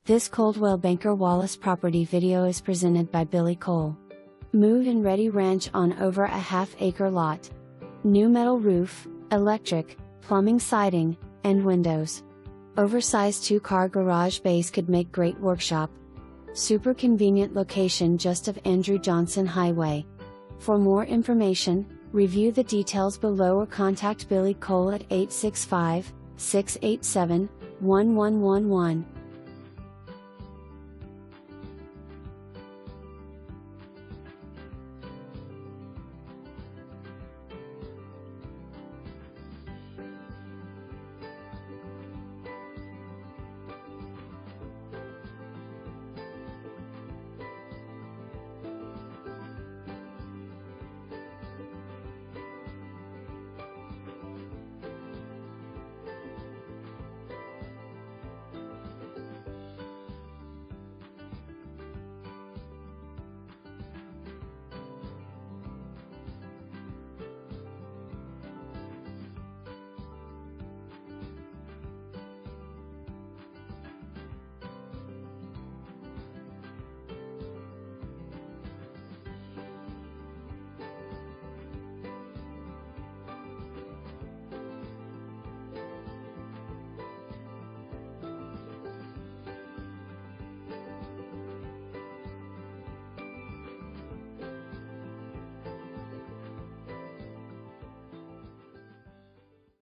This Coldwell Banker Wallace property video is presented by Billie Cole. Move-in ready ranch on over a half-acre lot. New metal roof, electric, plumbing, siding, and windows. Oversized 2-car garage base could make great workshop. Super convenient location just of Andrew Johnson Hwy. For more information, review the details below or contact Billie Cole at 865-687-1111.